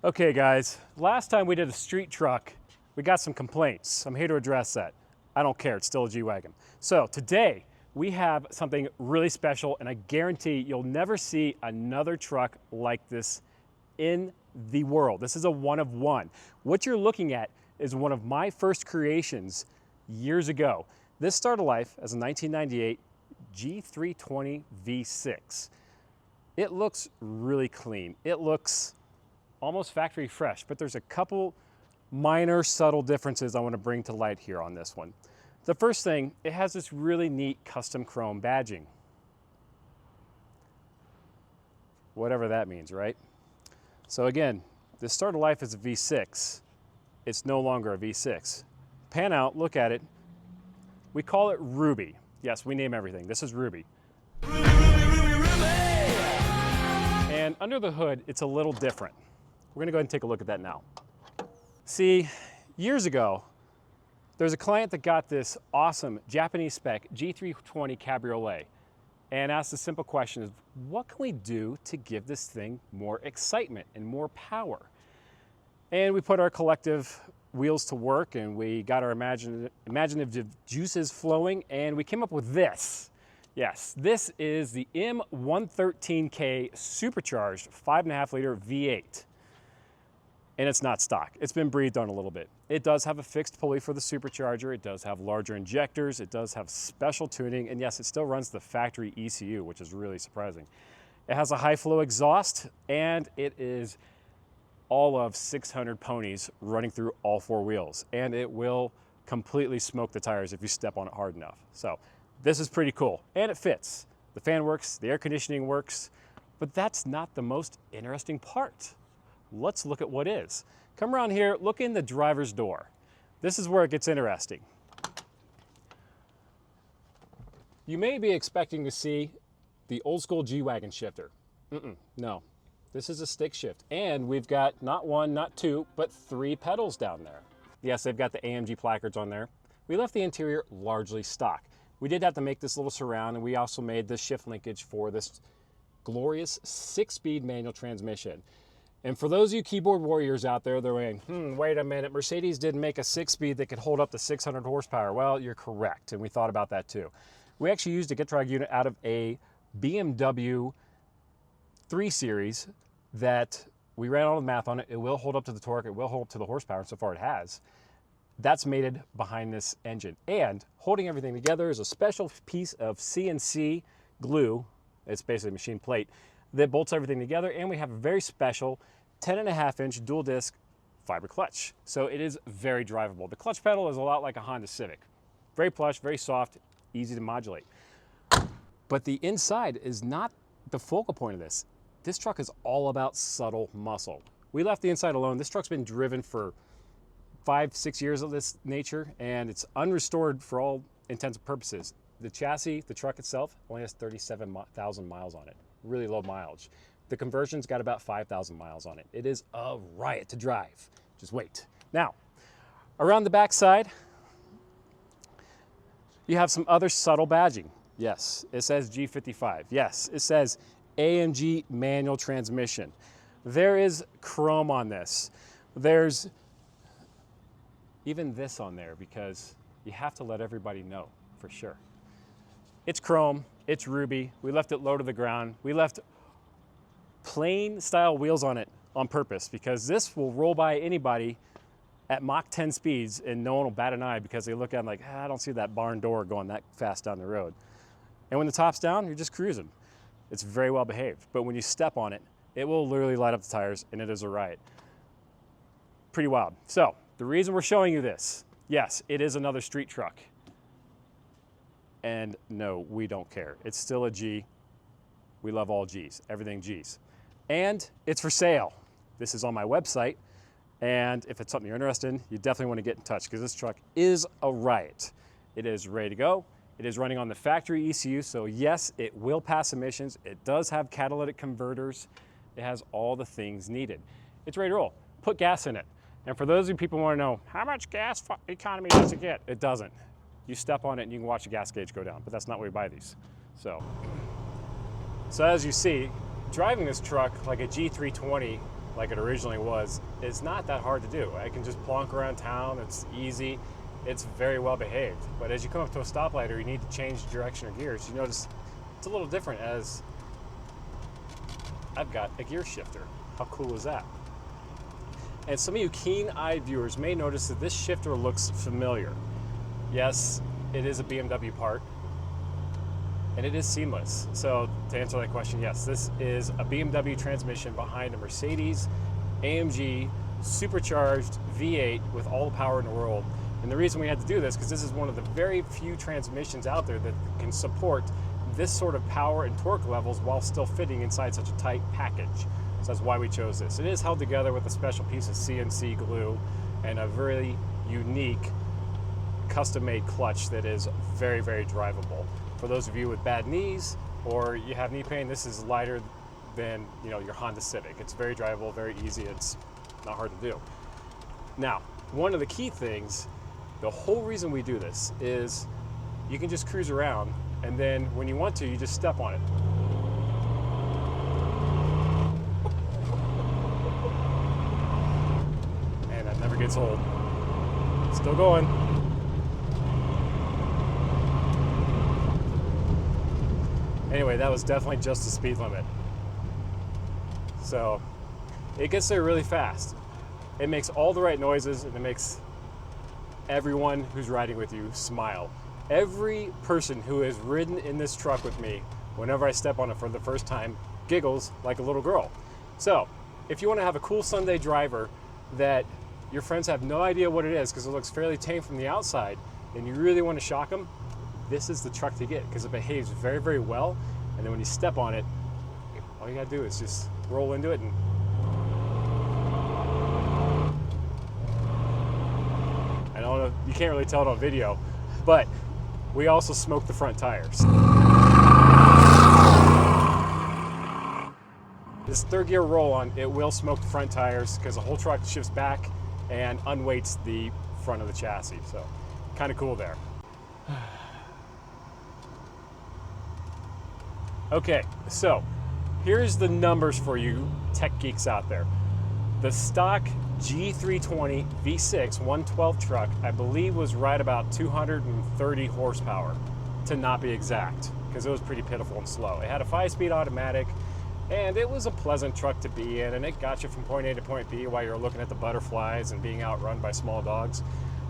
Okay guys, last time we did a street truck, we got some complaints. I'm here to address that. I don't care, it's still a G-Wagon. So today, we have something really special, and I guarantee you'll never see another truck like this in the world. This is a one of one. What you're looking at is one of my first creations years ago. This started life as a 1998 G320 V6. It looks really clean. It looks almost factory fresh, but there's a couple minor subtle differences I want to bring to light here on this one. The first thing, it has this really neat custom chrome badging. Whatever that means, right? So again, this started life as a V6. It's no longer a V6. Pan out, look at it. We call it Ruby. Yes, we name everything. This is Ruby. Ruby, Ruby, Ruby. And under the hood, it's a little different. We're gonna go ahead and take a look at that now. See, years ago, there's a client that got this awesome Japanese spec G320 Cabriolet and asked the simple question of, what can we do to give this thing more excitement and more power? And we put our collective wheels to work, and we got our imaginative juices flowing, and we came up with this. Yes, this is the M113K Supercharged 5.5 liter V8. And it's not stock. It's been breathed on a little bit. It does have a fixed pulley for the supercharger. It does have larger injectors. It does have special tuning. And yes, it still runs the factory ECU, which is really surprising. It has a high flow exhaust, and it is all of 600 ponies running through all four wheels. And it will completely smoke the tires if you step on it hard enough. So this is pretty cool. And it fits. The fan works, the air conditioning works, but that's not the most interesting part. Let's look at what is. Come around here, look in the driver's door. This is where it gets interesting. You may be expecting to see the old school G-Wagon shifter. No, this is a stick shift. And we've got not one, not two, but 3 pedals down there. Yes, they've got the AMG placards on there. We left the interior largely stock. We did have to make this little surround, and we also made the shift linkage for this glorious 6-speed manual transmission. And for those of you keyboard warriors out there, they're going, wait a minute, Mercedes didn't make a 6-speed that could hold up to 600 horsepower. Well, you're correct, and we thought about that too. We actually used a get drag unit out of a BMW 3 Series that we ran all the math on it. It will hold up to the torque, it will hold up to the horsepower, and so far it has. That's mated behind this engine. And holding everything together is a special piece of CNC glue. It's basically a machine plate that bolts everything together, and we have a very special 10.5-inch dual disc fiber clutch. So it is very drivable. The clutch pedal is a lot like a Honda Civic. Very plush, very soft, easy to modulate. But the inside is not the focal point of this. This truck is all about subtle muscle. We left the inside alone. This truck's been driven for 5-6 years of this nature, and it's unrestored for all intents and purposes. The chassis, the truck itself, only has 37,000 miles on it. Really low mileage. The conversion's got about 5,000 miles on it. It is a riot to drive. Just wait. Now, around the back side, you have some other subtle badging. Yes, it says G55. Yes, it says AMG manual transmission. There is chrome on this. There's even this on there because you have to let everybody know for sure. It's chrome, it's Ruby. We left it low to the ground. We left plain style wheels on it on purpose because this will roll by anybody at Mach 10 speeds and no one will bat an eye because they look at them like, I don't see that barn door going that fast down the road. And when the top's down, you're just cruising. It's very well behaved. But when you step on it, it will literally light up the tires, and it is a riot. Pretty wild. So the reason we're showing you this, yes, it is another street truck. And no, we don't care. It's still a G. We love all Gs, everything Gs. And it's for sale. This is on my website. And if it's something you're interested in, you definitely want to get in touch because this truck is a riot. It is ready to go. It is running on the factory ECU. So yes, it will pass emissions. It does have catalytic converters. It has all the things needed. It's ready to roll. Put gas in it. And for those of you people who want to know, how much gas economy does it get? It doesn't. You step on it and you can watch the gas gauge go down, but that's not where we buy these. So as you see, driving this truck like a G320 like it originally was, is not that hard to do. I can just plonk around town, it's easy, it's very well behaved. But as you come up to a stoplight or you need to change direction or gears, you notice it's a little different as I've got a gear shifter. How cool is that? And some of you keen-eyed viewers may notice that this shifter looks familiar. Yes, it is a BMW part, and it is seamless. So to answer that question, yes, this is a BMW transmission behind a Mercedes AMG Supercharged V8 with all the power in the world. And the reason we had to do this, because this is one of the very few transmissions out there that can support this sort of power and torque levels while still fitting inside such a tight package. So that's why we chose this. It is held together with a special piece of CNC glue and a very unique custom-made clutch that is very, very drivable. For those of you with bad knees or you have knee pain, this is lighter than your Honda Civic. It's very drivable, very easy. It's not hard to do. Now, one of the key things, the whole reason we do this is you can just cruise around, and then when you want to, you just step on it. And that never gets old. Still going. Anyway, that was definitely just the speed limit. So it gets there really fast. It makes all the right noises, and it makes everyone who's riding with you smile. Every person who has ridden in this truck with me, whenever I step on it for the first time, giggles like a little girl. So if you want to have a cool Sunday driver that your friends have no idea what it is because it looks fairly tame from the outside, and you really want to shock them, this is the truck to get because it behaves very, very well. And then when you step on it, all you gotta do is just roll into it. And I don't know, you can't really tell it on video, but we also smoke the front tires. This third gear roll-on, it will smoke the front tires because the whole truck shifts back and unweights the front of the chassis. So kind of cool there. Okay, so here's the numbers for you tech geeks out there. The stock G320 V6 112 truck, I believe, was right about 230 horsepower, to not be exact, because it was pretty pitiful and slow. It had a 5-speed automatic, and it was a pleasant truck to be in, and it got you from point A to point B while you're looking at the butterflies and being outrun by small dogs,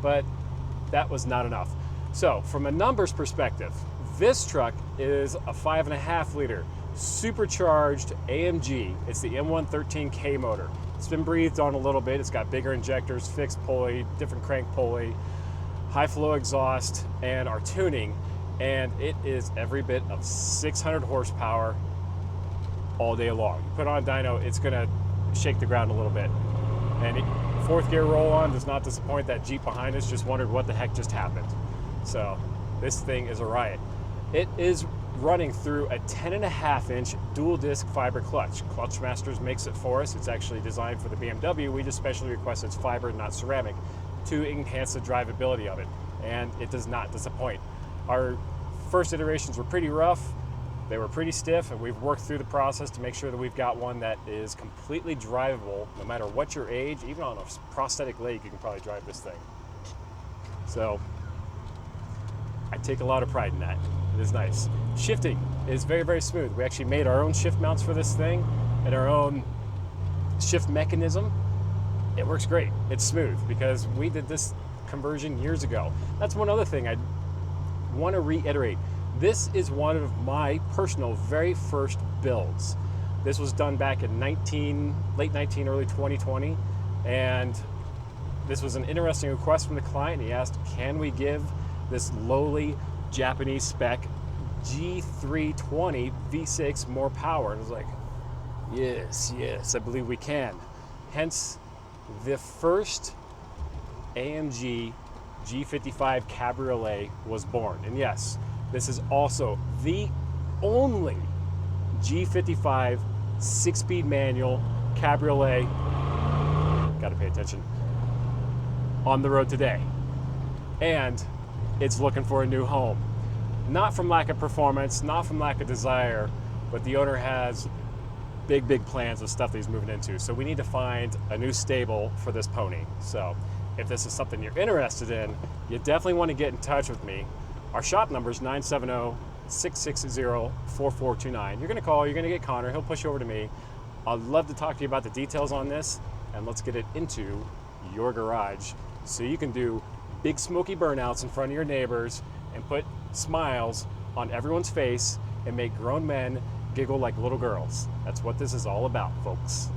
but that was not enough. So from a numbers perspective, this truck is a 5.5 liter supercharged AMG. It's the M113K motor. It's been breathed on a little bit. It's got bigger injectors, fixed pulley, different crank pulley, high flow exhaust, and our tuning. And it is every bit of 600 horsepower all day long. You put on dyno, it's gonna shake the ground a little bit. And fourth gear roll on does not disappoint. That Jeep behind us just wondered what the heck just happened. So this thing is a riot. It is running through a 10.5-inch dual disc fiber clutch. Clutchmasters makes it for us. It's actually designed for the BMW. We just specially request it's fiber, not ceramic, to enhance the drivability of it. And it does not disappoint. Our first iterations were pretty rough. They were pretty stiff, and we've worked through the process to make sure that we've got one that is completely drivable, no matter what your age. Even on a prosthetic leg, you can probably drive this thing. So I take a lot of pride in that. It is nice. Shifting is very, very smooth. We actually made our own shift mounts for this thing and our own shift mechanism. It works great. It's smooth because we did this conversion years ago. That's one other thing I want to reiterate. This is one of my personal very first builds. This was done back in late 19, early 2020, and this was an interesting request from the client. He asked, can we give this lowly Japanese spec G320 V6 more power? And I was like, yes, I believe we can. Hence, the first AMG G55 Cabriolet was born. And yes, this is also the only G55 6-speed manual Cabriolet, gotta pay attention, on the road today. And it's looking for a new home. Not from lack of performance, not from lack of desire, but the owner has big plans of stuff that he's moving into. So we need to find a new stable for this pony. So if this is something you're interested in, you definitely want to get in touch with me. Our shop number is 970-660-4429. You're gonna call, you're gonna get Connor, he'll push you over to me. I'd love to talk to you about the details on this, and let's get it into your garage so you can do big smoky burnouts in front of your neighbors and put smiles on everyone's face and make grown men giggle like little girls. That's what this is all about, folks.